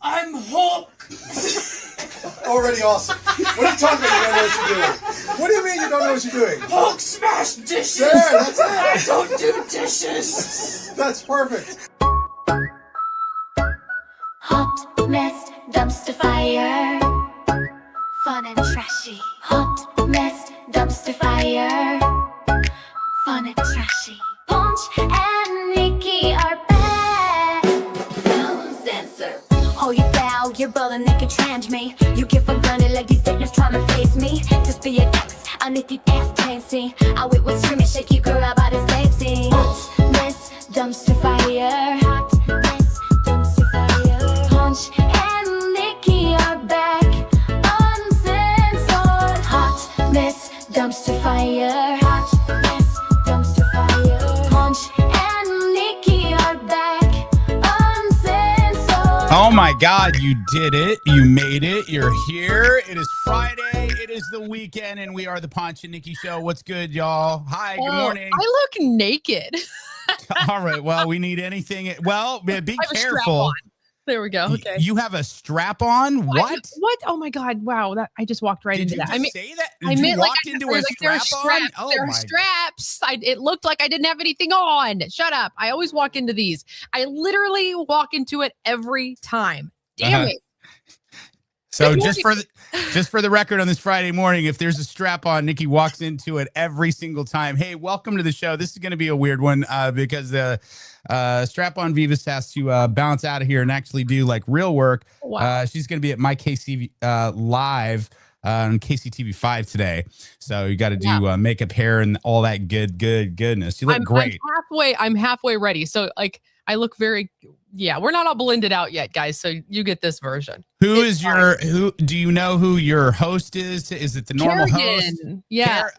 I'm Hulk. Already awesome. What are you talking about? You don't know what you're doing. What do you mean you don't know what you're doing? Hulk smash dishes. There, that's it. I don't do dishes. That's perfect. Hot mess, dumpster fire. Fun and trashy. Hot mess, dumpster fire. Fun and trashy. Ponch and Nikki are back. No censor. Oh, you foul, you're brother naked trans me. You get for granted like these dickers trying to face me. Just be an ex, I need the ass fancy. I wait with screaming, shake your girl about his legsy. Hot mess, dumpster fire. Hot mess, dumpster fire. Ponch and Nikki are back. Uncensored. Hot mess, dumpster fire. Hot mess, dumpster fire. Ponch and Nikki are back. Uncensored. Oh my God, you did it. You made it. You're here. It is Friday. It is the weekend, and we are the Ponch and Nikki Show. What's good, y'all? Hi, good morning. I look naked. All right. Well, we need anything. Well, be I have a strap careful. on. There we go. Okay. You have a strap on? What? What? Oh my God! Wow, that I just walked right Did into you that. just I mean, say that? I Did meant you like walk I into there a was like there are strap on? straps. There are my straps. It looked like I didn't have anything on. Shut up! I always walk into these. I literally walk into it every time. Damn it! So Good just for the record on this Friday morning, if there's a strap on, Nikki walks into it every single time. Hey, welcome to the show. This is going to be a weird one because the strap on Vivas has to bounce out of here and actually do like real work. Wow. She's going to be at my KC live on KCTV5 today. So you got to do makeup, hair, and all that goodness. You look great. I'm halfway ready. So like I look very. Yeah, we're not all blended out yet, guys. So you get this version. Who do you know who your host is? Is it the normal host? Yeah.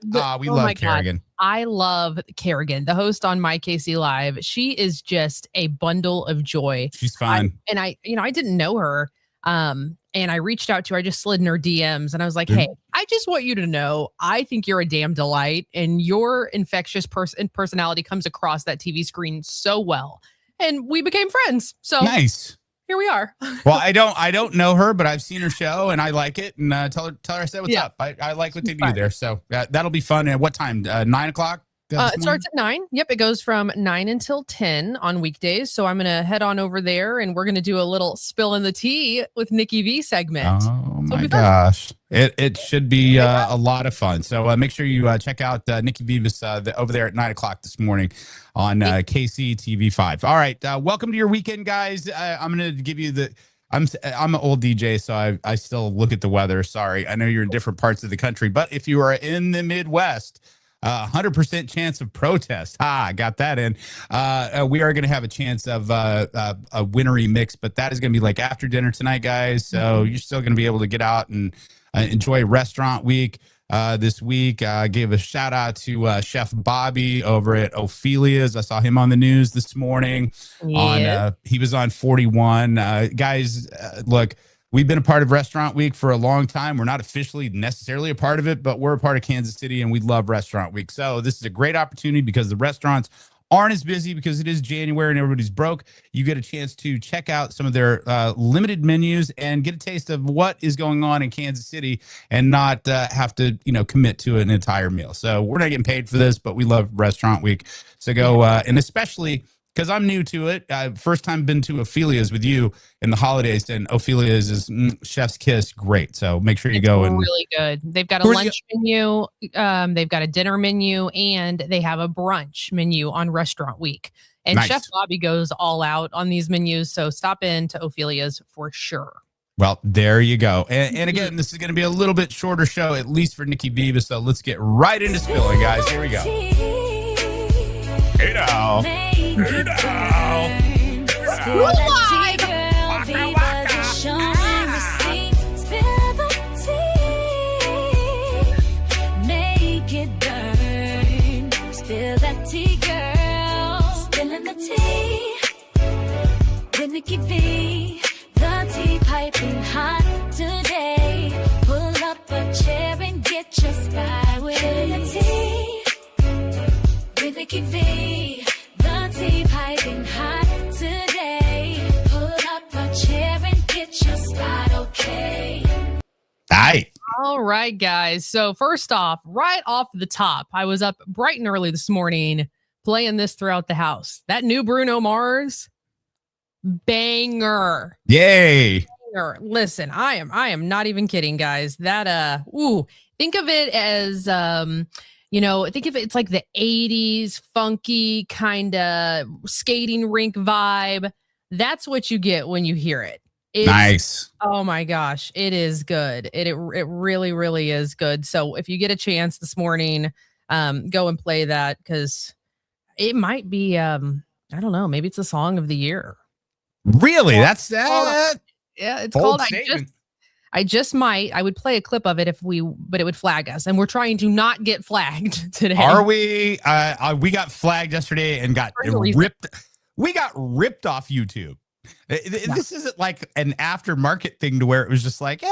We love Kerrigan. I love Kerrigan, the host on My KC Live. She is just a bundle of joy. She's fun. I didn't know her. And I reached out to her. I just slid in her DMs and I was like, hey, I just want you to know, I think you're a damn delight and your infectious personality comes across that TV screen so well. And we became friends. So nice. Here we are. Well, I don't know her, but I've seen her show and I like it. And tell her I said what's up. I like what they do there. So that'll be fun. At what time? 9 o'clock? It starts at 9. Yep. It goes from 9 until 10 on weekdays. So I'm going to head on over there and we're going to do a little spill in the tea with Nikki V segment. Oh my gosh. It should be a lot of fun. So make sure you check out Nikki Vivas over there at 9 o'clock this morning on KCTV5. All right. Welcome to your weekend, guys. I'm going to give you I'm an old DJ, so I still look at the weather. Sorry. I know you're in different parts of the country, but if you are in the Midwest, 100% chance of protest. Got that in. We are going to have a chance of a wintry mix, but that is going to be like after dinner tonight, guys. So you're still going to be able to get out and enjoy Restaurant Week this week. Gave a shout out to Chef Bobby over at Ophelia's. I saw him on the news this morning. He was on 41. Guys, look. We've been a part of Restaurant Week for a long time. We're not officially necessarily a part of it, but we're a part of Kansas City and we love Restaurant Week. So this is a great opportunity because the restaurants aren't as busy because it is January and everybody's broke. You get a chance to check out some of their limited menus and get a taste of what is going on in Kansas City and not have to, commit to an entire meal. So we're not getting paid for this, but we love Restaurant Week. So go and especially because I'm new to it. First time been to Ophelia's with you in the holidays, and Ophelia's is chef's kiss. Great. So make sure you go. And really good. They've got a lunch menu. They've got a dinner menu, and they have a brunch menu on Restaurant Week. And nice. Chef Bobby goes all out on these menus. So stop in to Ophelia's for sure. Well, there you go. And again, this is going to be a little bit shorter show, at least for Nikki Vivas. So let's get right into spilling, guys. Here we go. Hey now. Hey now. Make it burn. Spill that tea, girl. Spilling the tea. With Nikki V. The tea piping hot today. Pull up a chair and get your spy with the tea. With Nikki V. The tea piping hot today. Pull up a chair and get All right, guys. So first off, right off the top, I was up bright and early this morning playing this throughout the house. That new Bruno Mars banger. Yay. Banger. Listen, I am not even kidding, guys. That think of it as think of it, it's like the 80s funky kind of skating rink vibe. That's what you get when you hear it. Nice. Oh my gosh, it is good. It really, really is good. So if you get a chance this morning, go and play that, because it might be I don't know, maybe it's a song of the year. Really? That's that. Yeah, it's Bold called statement. I would play a clip of it but it would flag us, and we're trying to not get flagged today. Are we? We got flagged yesterday and got ripped. We got ripped off YouTube. This isn't like an aftermarket thing to where it was just like,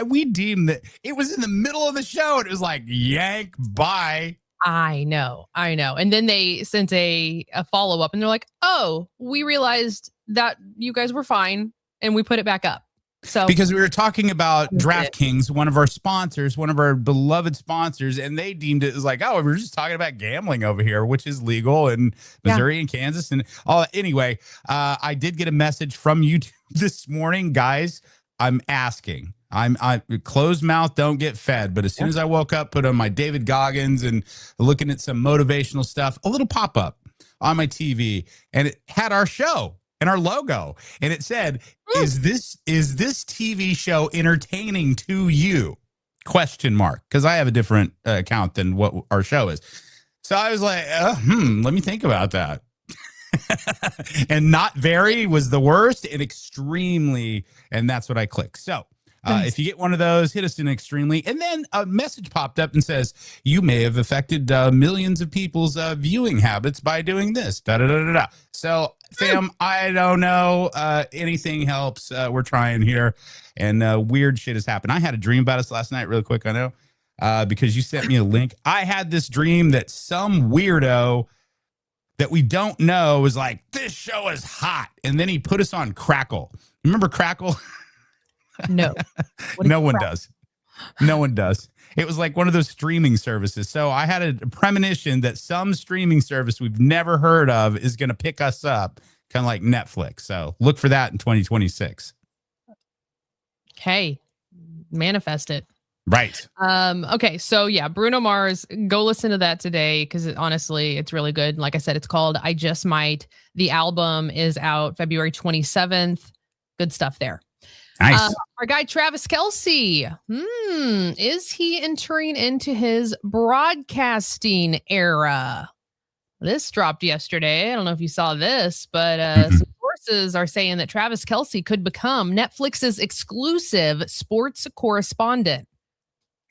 we deemed that it was in the middle of the show and it was like, yank, bye. I know. And then they sent a follow-up and they're like, oh, we realized that you guys were fine and we put it back up. So because we were talking about DraftKings, one of our sponsors, one of our beloved sponsors, and they deemed it as like, oh, we're just talking about gambling over here, which is legal in Missouri and Kansas. And anyway, I did get a message from YouTube this morning, guys. I'm asking. I closed mouth, don't get fed. But as soon as I woke up, put on my David Goggins and looking at some motivational stuff, a little pop up on my TV, and it had our show and our logo, and it said, is this TV show entertaining to you? Question mark. Because I have a different account than what our show is. So I was like, let me think about that. And not very was the worst, and extremely, and that's what I clicked. So if you get one of those, hit us in extremely. And then a message popped up and says, you may have affected millions of people's viewing habits by doing this. Da, da, da, da, da. So, fam, I don't know. Anything helps. We're trying here. And weird shit has happened. I had a dream about us last night, real quick, I know, because you sent me a link. I had this dream that some weirdo that we don't know was like, this show is hot. And then he put us on Crackle. Remember Crackle? No. No one does. No one does. It was like one of those streaming services. So I had a premonition that some streaming service we've never heard of is going to pick us up, kind of like Netflix. So look for that in 2026. Hey, manifest it. Right. Okay. So yeah, Bruno Mars, go listen to that today, because honestly, it's really good. Like I said, it's called I Just Might. The album is out February 27th. Good stuff there. Nice. Our guy Travis Kelce, is he entering into his broadcasting era? This dropped yesterday. I don't know if you saw this, but some sources are saying that Travis Kelce could become Netflix's exclusive sports correspondent.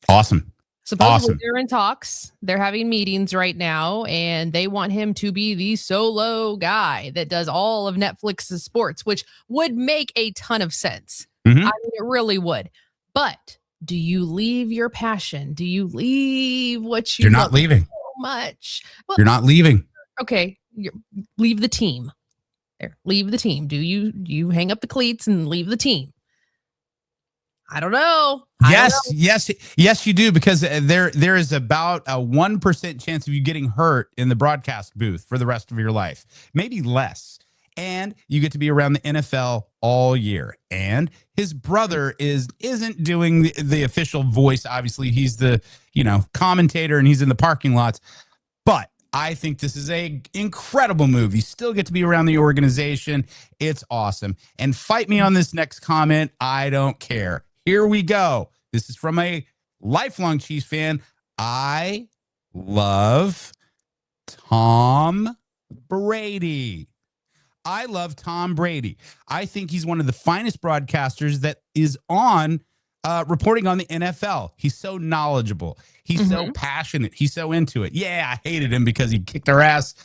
Awesome. Supposedly they're in talks. They're having meetings right now, and they want him to be the solo guy that does all of Netflix's sports, which would make a ton of sense. I mean, it really would. But do you leave your passion? Do you leave what you're not leaving so much? Well, you're not leaving. Okay, leave the team. There, leave the team. Do you hang up the cleats and leave the team? I don't know. Yes, you do, because there is about a 1% chance of you getting hurt in the broadcast booth for the rest of your life, maybe less. And you get to be around the NFL all year. And his brother isn't doing the official voice. Obviously, he's the commentator, and he's in the parking lots. But I think this is a incredible move. You still get to be around the organization. It's awesome. And fight me on this next comment. I don't care. Here we go. This is from a lifelong Chiefs fan. I love Tom Brady. I love Tom Brady. I think he's one of the finest broadcasters that is on reporting on the NFL. He's so knowledgeable. He's so passionate. He's so into it. Yeah, I hated him because he kicked our ass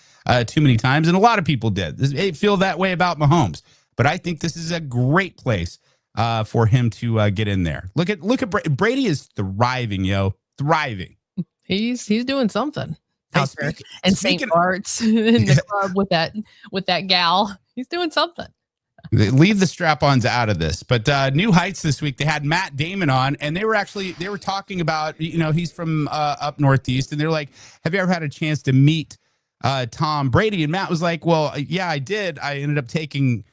too many times, and a lot of people did. They feel that way about Mahomes. But I think this is a great place for him to get in there. Look at Brady is thriving, thriving. He's doing something out there in St. Bart's in the club with that gal. He's doing something. Leave the strap-ons out of this. But New Heights this week, they had Matt Damon on, and they were talking about, he's from up northeast, and they're like, have you ever had a chance to meet Tom Brady? And Matt was like, well, yeah, I did. I ended up taking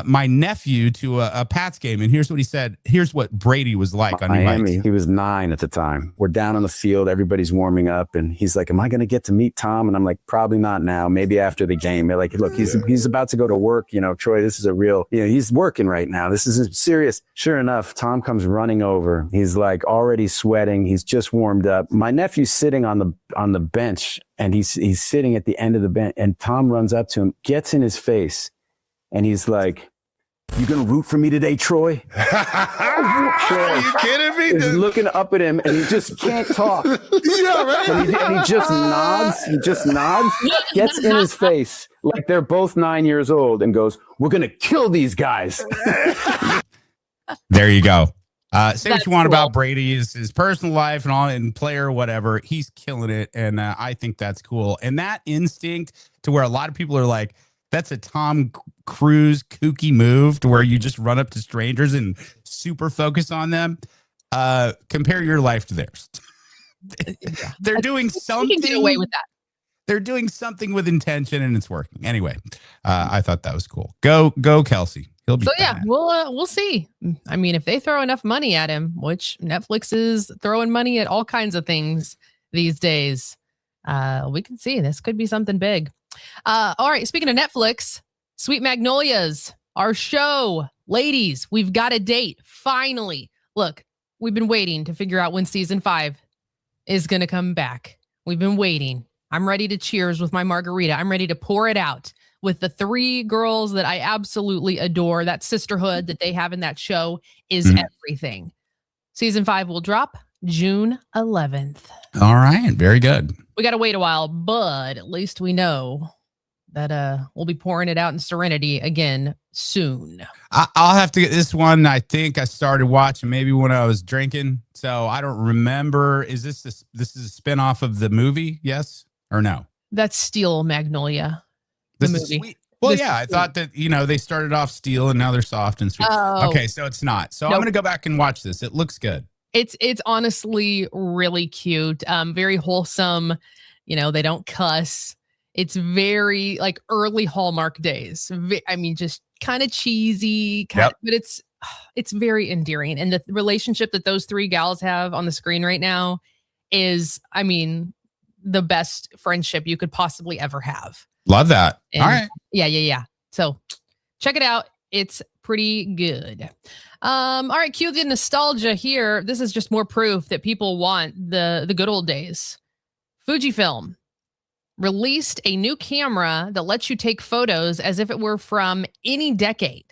my nephew to a Pats game, and here's what he said. Here's what Brady was like on New Miami. Heights. He was 9 at the time. We're down on the field. Everybody's warming up, and he's like, am I going to get to meet Tom? And I'm like, probably not now. Maybe after the game. They're like, look, he's about to go to work. Troy, this is a real, he's working right now. This is serious. Sure enough, Tom comes running over. He's like already sweating. He's just warmed up. My nephew's sitting on the bench, and he's sitting at the end of the bench, and Tom runs up to him, gets in his face, and he's like, you gonna root for me today, Troy? Are you kidding me? He's looking up at him, and he just can't talk. Yeah, right. And he just nods. He just nods, gets in his face like they're both 9 years old, and goes, we're gonna kill these guys. There you go. Say what That's you want cool. about Brady, his personal life and all, and player, whatever. He's killing it, and I think that's cool. And that instinct to where a lot of people are like, that's a Tom Cruise kooky move to where you just run up to strangers and super focus on them. Compare your life to theirs. They're doing You something. can get away with that. They're doing something with intention, and it's working. Anyway, I thought that was cool. Go, Kelce. He'll be. So yeah, fine. we'll see. I mean, if they throw enough money at him, which Netflix is throwing money at all kinds of things these days, we can see this could be something big. All right, speaking of Netflix, Sweet Magnolias, our show, ladies, we've got a date finally. Look, we've been waiting to figure out when season 5 is going to come back. We've been waiting. I'm ready to cheers with my margarita. I'm ready to pour it out with the 3 girls that I absolutely adore. That sisterhood that they have in that show is everything. Season 5 will drop June 11th. All right, very good. We got to wait a while, but at least we know that we'll be pouring it out in Serenity again soon. I'll have to get this one. I think I started watching maybe when I was drinking, so I don't remember. Is this is a spinoff of the movie? Yes or no? That's Steel Magnolia, the This is movie. sweet. Well, This yeah, I is thought that they started off steel and now they're soft and sweet. Oh. Okay, so it's not. So I'm Nope. gonna go back and watch this. It looks good. It's honestly really cute, very wholesome. They don't cuss. It's very like early Hallmark days. I mean, just kind of cheesy, but it's very endearing. And the relationship that those 3 gals have on the screen right now is, I mean, the best friendship you could possibly ever have. Love that. And All right. Yeah. So check it out. It's pretty good. All right, cue the nostalgia here. This is just more proof that people want the good old days. Fujifilm released a new camera that lets you take photos as if it were from any decade.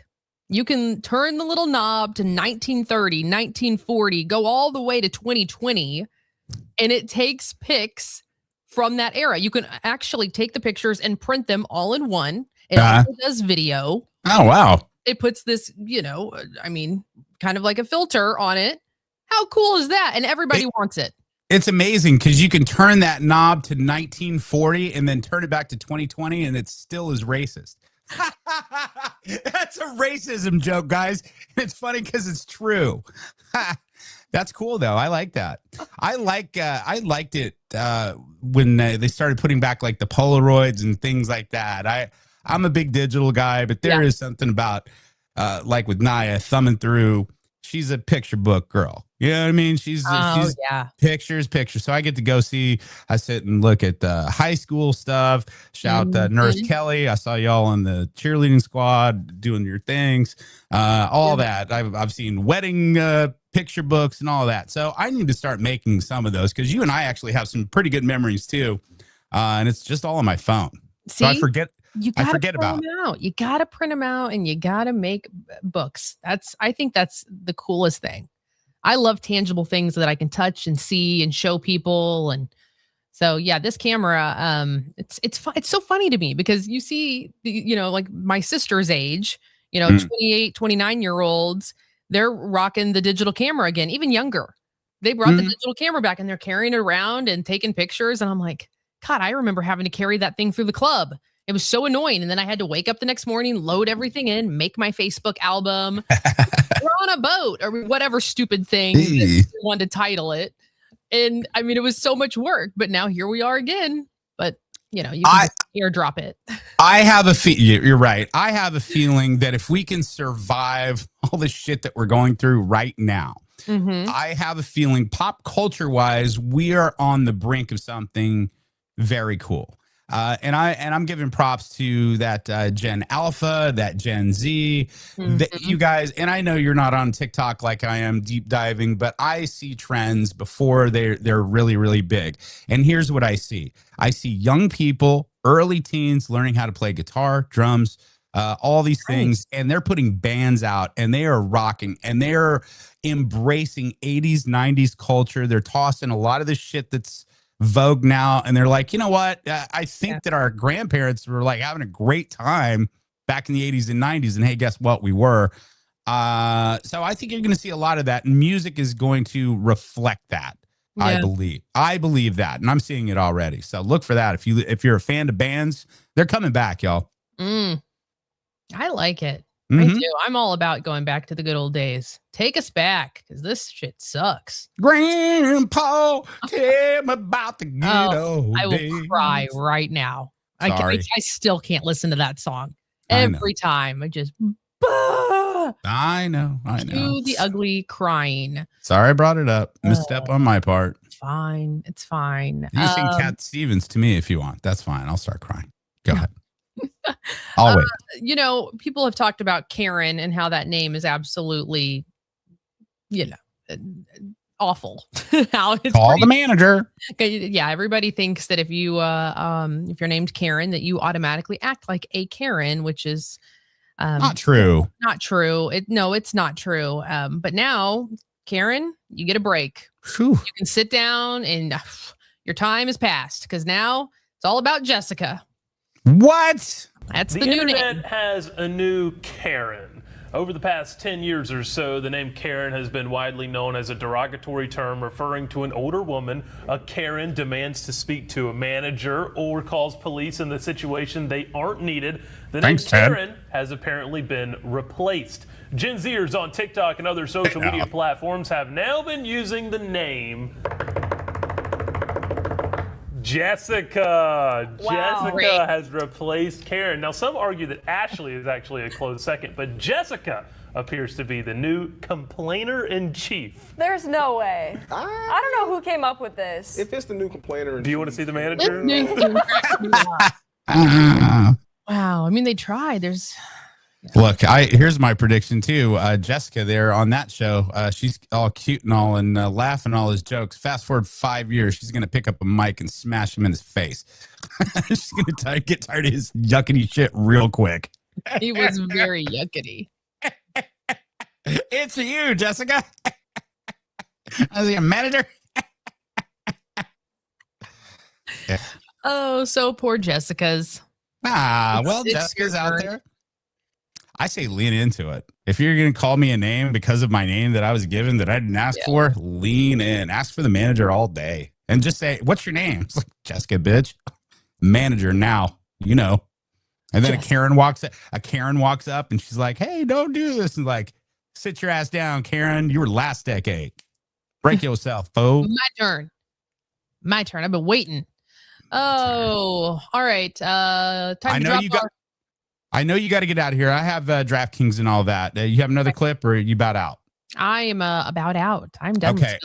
You can turn the little knob to 1930, 1940, go all the way to 2020, and it takes pics from that era. You can actually take the pictures and print them all in one. It also does video. Oh, wow. It puts this, kind of like a filter on it. How cool is that? And everybody wants it. It's amazing because you can turn that knob to 1940 and then turn it back to 2020 and it still is racist. That's a racism joke, guys. It's funny because it's true. That's cool, though. I like that. I liked it when they started putting back like the Polaroids and things like that. I'm a big digital guy, but there is something about like with Naya thumbing through. She's a picture book girl. You know what I mean? She's pictures. So I get to go see. I sit and look at the high school stuff. Shout Nurse Kelly. I saw y'all on the cheerleading squad doing your things. All that. I've seen wedding picture books and all that. So I need to start making some of those because you and I actually have some pretty good memories too. And it's just all on my phone. See? So I forget. You I gotta forget print about. them out. You gotta print them out, and you gotta make books. I think that's the coolest thing. I love tangible things that I can touch and see and show people. And so, yeah, this camera, it's so funny to me because you see, like my sister's age, 28, 29-year-olds, they're rocking the digital camera again, even younger. They brought the digital camera back and they're carrying it around and taking pictures. And I'm like, God, I remember having to carry that thing through the club It was so annoying. And then I had to wake up the next morning, load everything in, make my Facebook album. We're on a boat or whatever stupid thing that you wanted to title it. And I mean, it was so much work, but now here we are again. But you know, you can just airdrop it. I have a you're right. I have a feeling that if we can survive all the shit that we're going through right now, I have a feeling pop culture wise, we are on the brink of something very cool. And I'm giving props to that Gen Alpha, that Gen Z, that you guys. And I know you're not on TikTok like I am deep diving, but I see trends before they're really, really big. And here's what I see: I see young people, early teens, learning how to play guitar, drums, all these things, and they're putting bands out, and they are rocking, and they're embracing 80s, 90s culture. They're tossing a lot of the shit that's vogue now, and they're like, you know what, I think that our grandparents were like having a great time back in the 80s and 90s, and hey, guess what, we were. So I think you're going to see a lot of that, and music is going to reflect that. I believe that, and I'm seeing it already. So look for that. If you're a fan of bands, they're coming back, y'all. I like it. I do. I'm all about going back to the good old days. Take us back, because this shit sucks. Grandpa, tell me about the good old days. I will cry right now. I still can't listen to that song every time. I just I know. Do the ugly crying. Sorry I brought it up. Misstep on my part. Fine. It's fine. You sing Cat Stevens to me if you want. That's fine. I'll start crying. Go ahead. I'll wait. You know, people have talked about Karen and how that name is absolutely, you know, awful. How it's call the manager. Yeah, everybody thinks that if you're named Karen, that you automatically act like a Karen, which is not true. Not true. It's not true. But now, Karen, you get a break. Whew. You can sit down and your time has passed, because now it's all about Jessica. What? That's the new name. The internet has a new Karen. Over the past 10 years or so, the name Karen has been widely known as a derogatory term referring to an older woman. A Karen demands to speak to a manager or calls police in the situation they aren't needed. The name Karen has apparently been replaced. Gen Zers on TikTok and other social media platforms have now been using the name Jessica. Wow. Jessica has replaced Karen. Now, some argue that Ashley is actually a close second, but Jessica appears to be the new complainer-in-chief. There's no way. I don't know who came up with this. If it's the new complainer-in-chief. Do you want to see the manager? Wow. I mean, they tried. Look, here's my prediction too. Jessica there on that show, she's all cute and all and laughing all his jokes. Fast forward 5 years, she's going to pick up a mic and smash him in his face. She's going to get tired of his yuckety shit real quick. He was very yuckety. It's you, Jessica. I was a manager. Oh, so poor Jessica's. Well, Jessica's out there. I say lean into it. If you're going to call me a name because of my name that I was given that I didn't ask for, lean in. Ask for the manager all day. And just say, what's your name? It's like, Jessica, bitch. Manager now, you know. And then a Karen walks up and she's like, hey, don't do this. And like, sit your ass down, Karen. You were last decade. Break yourself, foe. My turn. I've been waiting. Oh, all right. Time to drop I know you got to get out of here. I have DraftKings and all that. You have another clip, or you about out? I am about out. I'm done. Okay.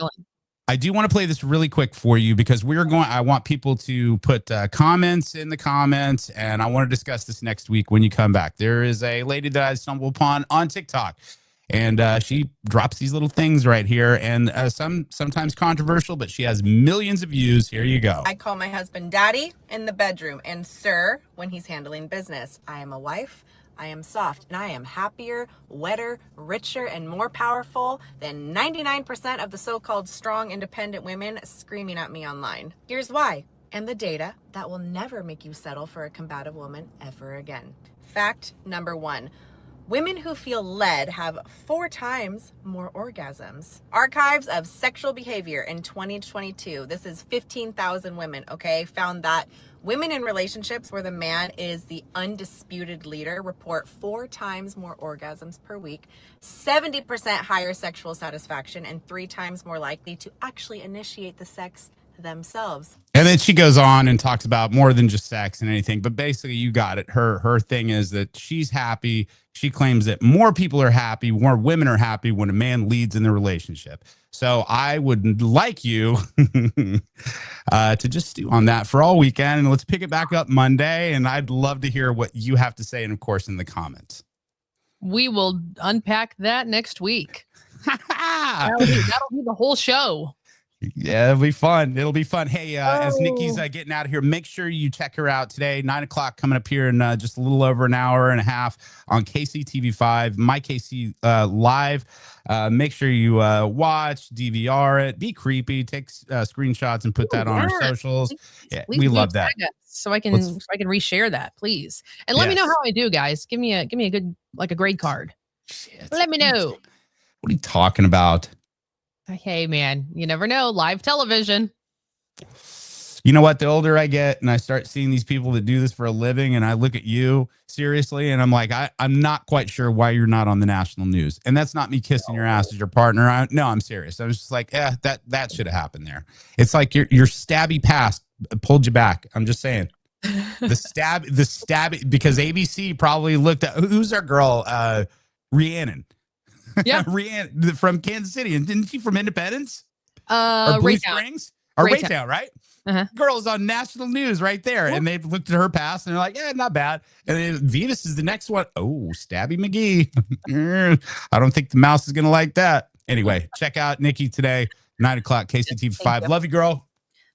I do want to play this really quick for you because I want people to put comments in the comments, and I want to discuss this next week when you come back. There is a lady that I stumbled upon on TikTok, and she drops these little things right here, and sometimes controversial, but she has millions of views. Here you go. I call my husband daddy in the bedroom and sir when he's handling business. I am a wife. I am soft, and I am happier, wetter, richer, and more powerful than 99% of the so-called strong, independent women screaming at me online. Here's why. And the data that will never make you settle for a combative woman ever again. Fact number 1. Women who feel led have 4 times more orgasms. Archives of Sexual Behavior in 2022. This is 15,000 women, okay? Found that women in relationships where the man is the undisputed leader report 4 times more orgasms per week, 70% higher sexual satisfaction, and 3 times more likely to actually initiate the sex themselves. And then she goes on and talks about more than just sex and anything, but basically you got it. Her thing is that she's happy. She claims that more people are happy, more women are happy when a man leads in the relationship. So I would like you to just stew on that for all weekend, and let's pick it back up Monday. And I'd love to hear what you have to say, and of course in the comments. We will unpack that next week. that'll be the whole show. Yeah, it'll be fun. It'll be fun. Hey, as Nikki's getting out of here, make sure you check her out today, 9 o'clock, coming up here in just a little over an hour and a half on KCTV5, My KC Live. Make sure you watch, DVR it, be creepy, take screenshots and put that on our socials. Yeah, we love that. So I can reshare that, please. And let me know how I do, guys. Give me a good, like a grade card. Shit. Let me know. What are you talking about? Hey, man, you never know. Live television. You know what? The older I get and I start seeing these people that do this for a living, and I look at you seriously, and I'm like, I'm not quite sure why you're not on the national news. And that's not me kissing your ass as your partner. No, I'm serious. I was just like, that should have happened there. It's like your stabby past pulled you back. I'm just saying. The stab, because ABC probably looked at who's our girl, Rhiannon. Yeah, Rhiannon from Kansas City, and didn't she from Independence? Or Blue Raytown. Springs? Or Raytown, right? Uh-huh. Girl's on national news right there, and they've looked at her past and they're like, not bad. And then Venus is the next one. Oh, Stabby McGee. I don't think the mouse is gonna like that. Anyway, check out Nikki today, 9 o'clock, KCTV5. Love you, girl.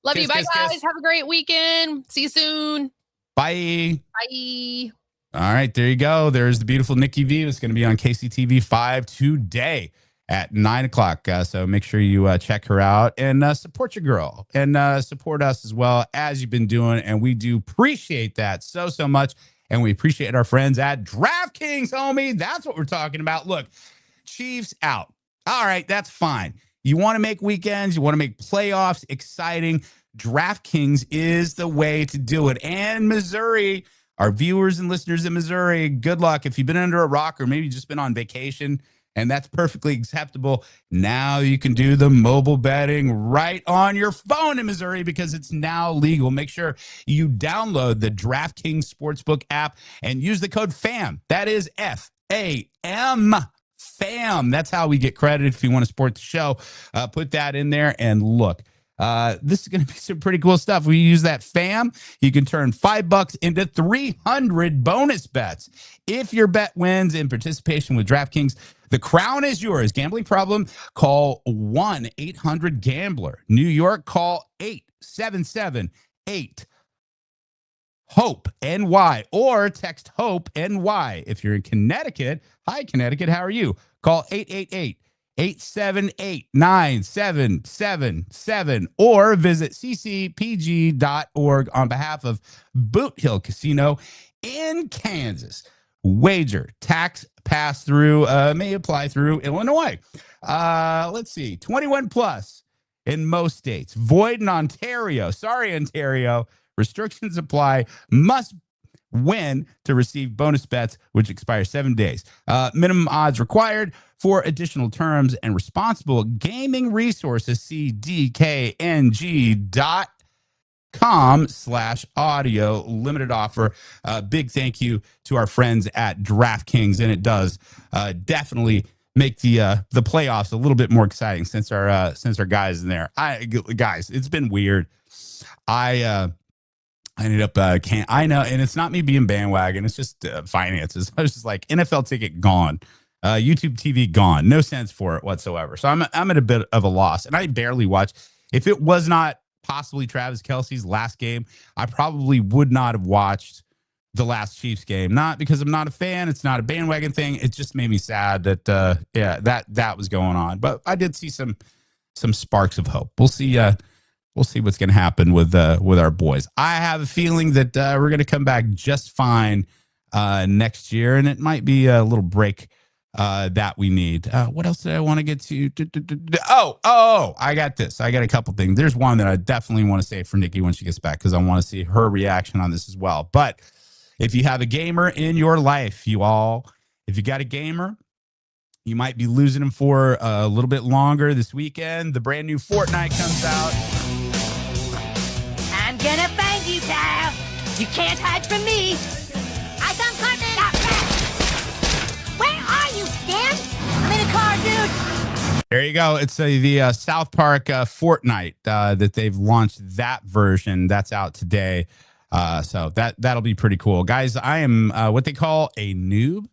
Love Kiss, you. Bye, kiss, guys. kiss. Have a great weekend. See you soon. Bye. Bye. All right, there you go. There's the beautiful Nikki V. It's going to be on KCTV5 today at 9 o'clock. So make sure you check her out and support your girl and support us as well as you've been doing. And we do appreciate that so much. And we appreciate our friends at DraftKings, homie. That's what we're talking about. Look, Chiefs out. All right, that's fine. You want to make weekends, you want to make playoffs exciting. DraftKings is the way to do it. And Missouri, our viewers and listeners in Missouri, good luck. If you've been under a rock or maybe just been on vacation, and that's perfectly acceptable, now you can do the mobile betting right on your phone in Missouri because it's now legal. Make sure you download the DraftKings Sportsbook app and use the code FAM. That is FAM. FAM. That's how we get credit if you want to support the show. Put that in there and look. This is going to be some pretty cool stuff. We use that FAM. You can turn $5 into 300 bonus bets. If your bet wins in participation with DraftKings, the crown is yours. Gambling problem? Call 1-800-GAMBLER. New York, call 877-8 HOPE NY or text HOPE NY. If you're in Connecticut, hi Connecticut, how are you? Call 888-878-9777 or visit ccpg.org on behalf of Boot Hill Casino in Kansas. Wager, tax pass-through, may apply through Illinois. Let's see, 21 plus in most states. Void in Ontario. Sorry, Ontario. Restrictions apply. Must win to receive bonus bets, which expire 7 days. Minimum odds required. For additional terms and responsible gaming resources, see dkng.com/audio. Limited offer. Big thank you to our friends at DraftKings, and it does definitely make the playoffs a little bit more exciting since our guys in there. Guys, it's been weird. I ended up I know, and it's not me being bandwagon. It's just finances. I was just like, NFL ticket gone. YouTube TV gone. No sense for it whatsoever. So I'm at a bit of a loss, and I barely watch. If it was not possibly Travis Kelce's last game, I probably would not have watched the last Chiefs game. Not because I'm not a fan. It's not a bandwagon thing. It just made me sad that that was going on. But I did see some sparks of hope. We'll see. We'll see what's going to happen with our boys. I have a feeling that we're going to come back just fine next year, and it might be a little break that we need. What else did I want to get to? Oh, I got this. I got a couple things. There's one that I definitely want to save for Nikki when she gets back because I want to see her reaction on this as well. But if you have a gamer in your life, if you got a gamer, you might be losing him for a little bit longer this weekend. The brand new Fortnite comes out. I'm gonna find you, Kyle. You can't hide from me. I found Cartman. Where are you, Stan? I'm in a car, dude. There you go. It's the South Park Fortnite that they've launched that version. That's out today. So that'll be pretty cool. Guys, I am what they call a noob.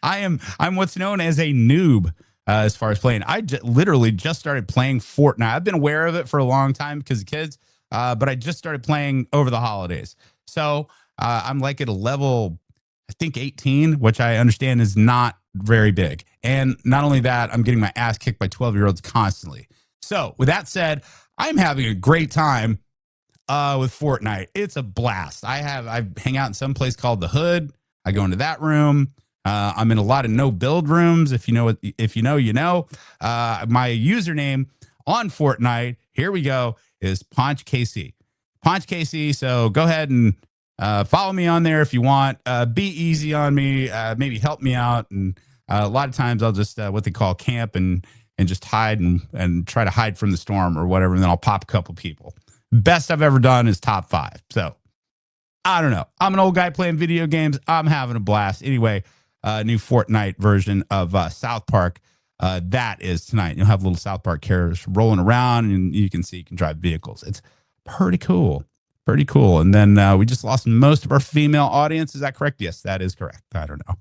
I'm what's known as a noob as far as playing. I literally just started playing Fortnite. I've been aware of it for a long time because of kids, but I just started playing over the holidays. So I'm like at a level, I think 18, which I understand is not very big. And not only that, I'm getting my ass kicked by 12-year-olds constantly. So with that said, I'm having a great time with Fortnite. It's a blast. I hang out in some place called the Hood. I go into that room. I'm in a lot of no build rooms. If you know, you know. My username on Fortnite, here we go, is Ponch KC. Ponch KC. So go ahead and follow me on there if you want. Be easy on me. Maybe help me out. And a lot of times I'll just what they call camp and just hide and try to hide from the storm or whatever. And then I'll pop a couple people. Best I've ever done is top 5. So I don't know. I'm an old guy playing video games. I'm having a blast. Anyway, new Fortnite version of South Park. That is tonight. You'll have little South Park characters rolling around, and you can drive vehicles. It's pretty cool. Pretty cool. And then we just lost most of our female audience. Is that correct? Yes, that is correct. I don't know.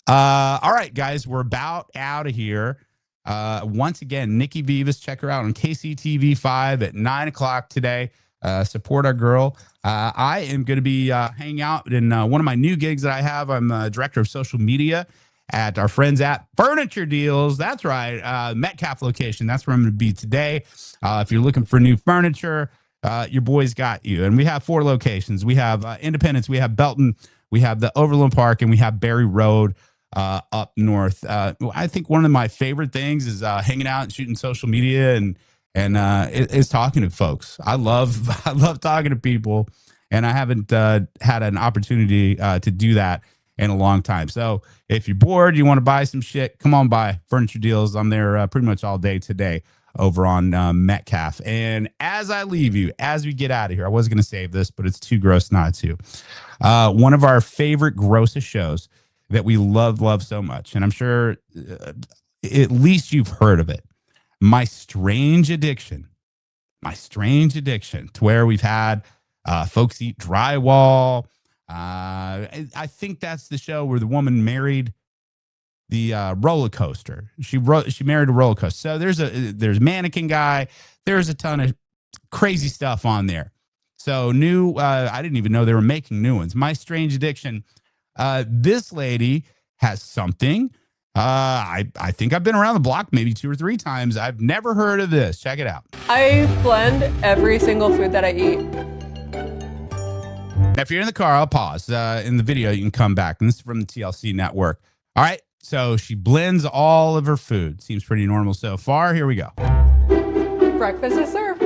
All right, guys, we're about out of here. Once again, Nikki Vivas, check her out on KCTV5 at 9 o'clock today. Support our girl. I am going to be hanging out in one of my new gigs that I have. I'm director of social media at our friends at Furniture Deals. That's right. Metcalf location. That's where I'm going to be today. If you're looking for new furniture, your boys got you. And we have 4 locations. We have Independence. We have Belton. We have the Overland Park, and we have Berry Road up north. I think one of my favorite things is hanging out and shooting social media and it's talking to folks. I love talking to people, and I haven't had an opportunity to do that in a long time. So if you're bored, you want to buy some shit, come on by Furniture Deals. I'm there pretty much all day today over on Metcalf. And as I leave you, as we get out of here, I was going to save this, but it's too gross not to. One of our favorite grossest shows that we love so much, and I'm sure at least you've heard of it. My strange addiction, to where we've had folks eat drywall. I think that's the show where the woman married the roller coaster. She married a roller coaster. So there's mannequin guy. There's a ton of crazy stuff on there. So new. I didn't even know they were making new ones. My strange addiction. This lady has something. I think I've been around the block maybe 2 or 3 times. I've never heard of this. Check it out. I blend every single food that I eat. Now, if you're in the car, I'll pause. In the video, you can come back. And this is from the TLC network. All right. So she blends all of her food. Seems pretty normal so far. Here we go. Breakfast is served.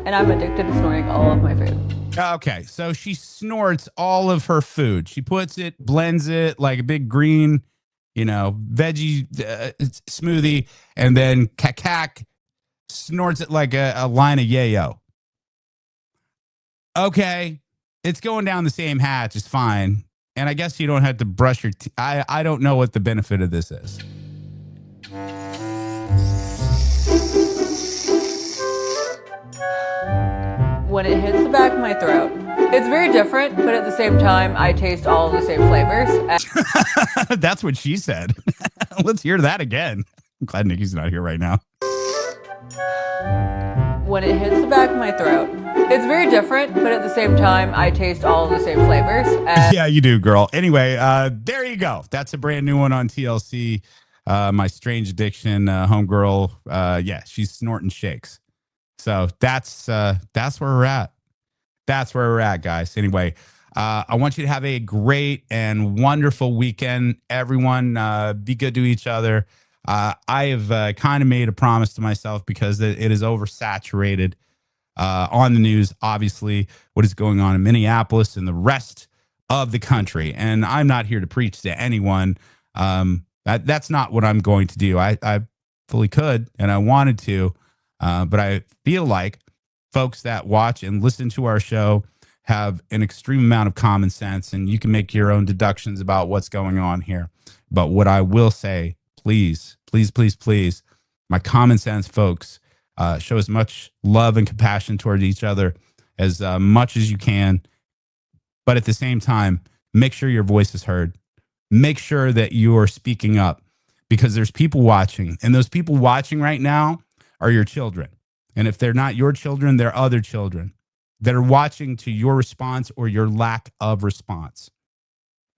And I'm addicted to snoring all of my food. Okay, so she snorts all of her food. She puts it, blends it like a big green, veggie smoothie, and then kakak snorts it like a line of yayo. Okay, it's going down the same hatch. It's fine. And I guess you don't have to brush your teeth. I don't know what the benefit of this is. When it hits the back of my throat, it's very different, but at the same time, I taste all of the same flavors. That's what she said. Let's hear that again. I'm glad Nikki's not here right now. When it hits the back of my throat, it's very different, but at the same time, I taste all of the same flavors. Yeah, you do, girl. Anyway, there you go. That's a brand new one on TLC. My strange addiction, homegirl. Yeah, she's snorting shakes. So that's where we're at. That's where we're at, guys. Anyway, I want you to have a great and wonderful weekend. Everyone, be good to each other. I have kind of made a promise to myself because it is oversaturated on the news, obviously, what is going on in Minneapolis and the rest of the country. And I'm not here to preach to anyone. That's not what I'm going to do. I fully could, and I wanted to, but I feel like folks that watch and listen to our show have an extreme amount of common sense, and you can make your own deductions about what's going on here. But what I will say, please, please, please, please, my common sense folks, show as much love and compassion toward each other as much as you can. But at the same time, make sure your voice is heard. Make sure that you are speaking up, because there's people watching, and those people watching right now are your children. And if they're not your children, they're other children that are watching to your response or your lack of response.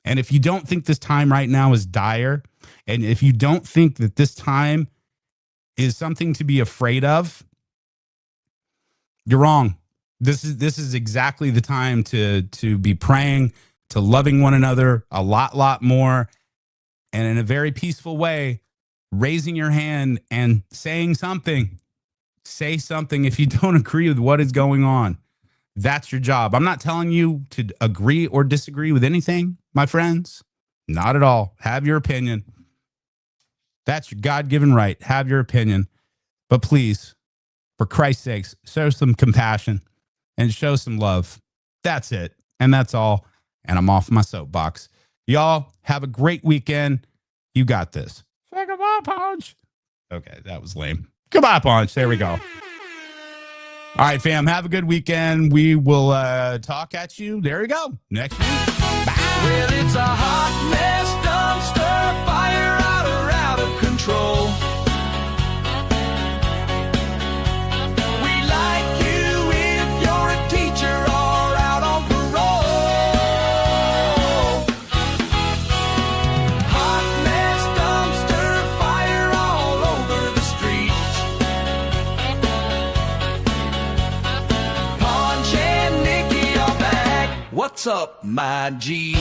And if you don't think this time right now is dire, and if you don't think that this time is something to be afraid of, you're wrong. This is exactly the time to be praying, to loving one another a lot more, and in a very peaceful way, raising your hand and saying something. Say something if you don't agree with what is going on. That's your job. I'm not telling you to agree or disagree with anything, my friends. Not at all. Have your opinion. That's your God-given right. Have your opinion. But please, for Christ's sakes, show some compassion and show some love. That's it. And that's all. And I'm off my soapbox. Y'all have a great weekend. You got this. Say goodbye, Ponch. Okay, that was lame. Goodbye, Ponch. There we go. All right, fam. Have a good weekend. We will talk at you. There you go. Next week. Bye. Well, it's a hot mess dumpster fire out of control. We like you if you're a teacher or out on parole. Hot mess dumpster fire all over the street. Ponch and Nikki are back. What's up, my G?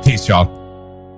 Peace, y'all.